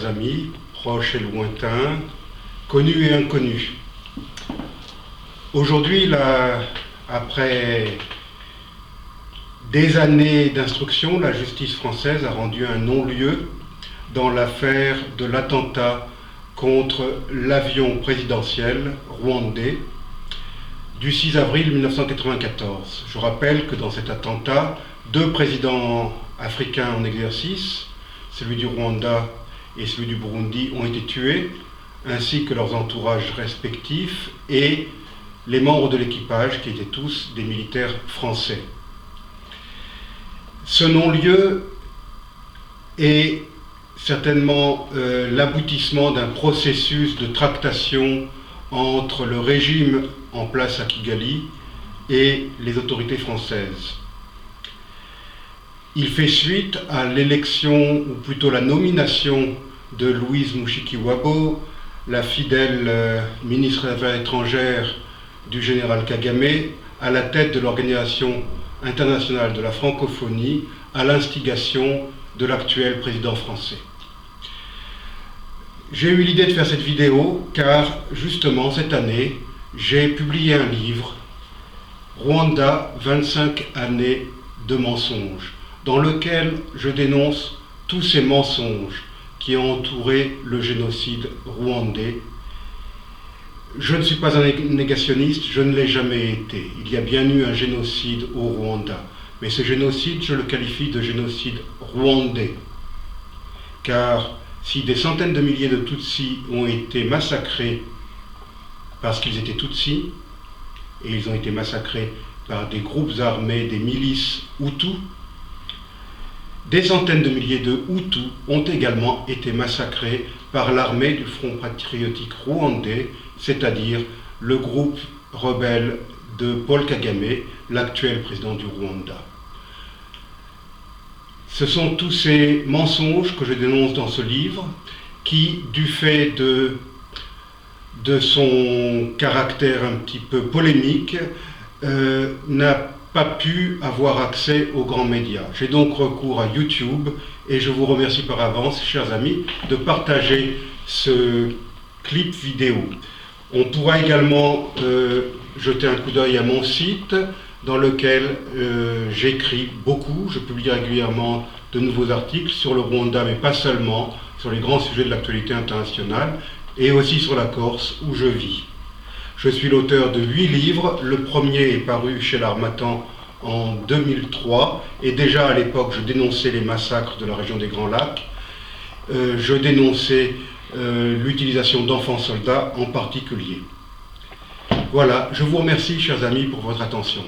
chers amis, proches et lointains, connus et inconnus. Aujourd'hui, après des années d'instruction, la justice française a rendu un non-lieu dans l'affaire de l'attentat contre l'avion présidentiel rwandais du 6 avril 1994. Je rappelle que dans cet attentat, 2 présidents africains en exercice, celui du Rwanda et celui du Burundi, ont été tués, ainsi que leurs entourages respectifs et les membres de l'équipage qui étaient tous des militaires français. Ce non-lieu est certainement l'aboutissement d'un processus de tractation entre le régime en place à Kigali et les autorités françaises. Il fait suite à l'élection, ou plutôt la nomination de Louise Mushikiwabo, la fidèle ministre des Affaires étrangères du général Kagame, à la tête de l'Organisation internationale de la francophonie, à l'instigation de l'actuel président français. J'ai eu l'idée de faire cette vidéo car, justement, cette année, j'ai publié un livre, Rwanda, 25 années de mensonges, dans lequel je dénonce tous ces mensonges qui ont entouré le génocide rwandais. Je ne suis pas un négationniste, je ne l'ai jamais été. Il y a bien eu un génocide au Rwanda, mais ce génocide, je le qualifie de génocide rwandais, car si des centaines de milliers de Tutsis ont été massacrés parce qu'ils étaient Tutsis, et ils ont été massacrés par des groupes armés, des milices Hutus, des centaines de milliers de Hutus ont également été massacrés par l'armée du Front patriotique rwandais, c'est-à-dire le groupe rebelle de Paul Kagame, l'actuel président du Rwanda. Ce sont tous ces mensonges que je dénonce dans ce livre qui, du fait de son caractère un petit peu polémique, n'a pas pu avoir accès aux grands médias. J'ai donc recours à YouTube et je vous remercie par avance, chers amis, de partager ce clip vidéo. On pourra également jeter un coup d'œil à mon site dans lequel j'écris beaucoup, je publie régulièrement de nouveaux articles sur le Rwanda, mais pas seulement, sur les grands sujets de l'actualité internationale, et aussi sur la Corse où je vis. Je suis l'auteur de 8 livres, le premier est paru chez l'Harmattan en 2003, et déjà à l'époque je dénonçais les massacres de la région des Grands Lacs, je dénonçais l'utilisation d'enfants soldats en particulier. Voilà, je vous remercie chers amis pour votre attention.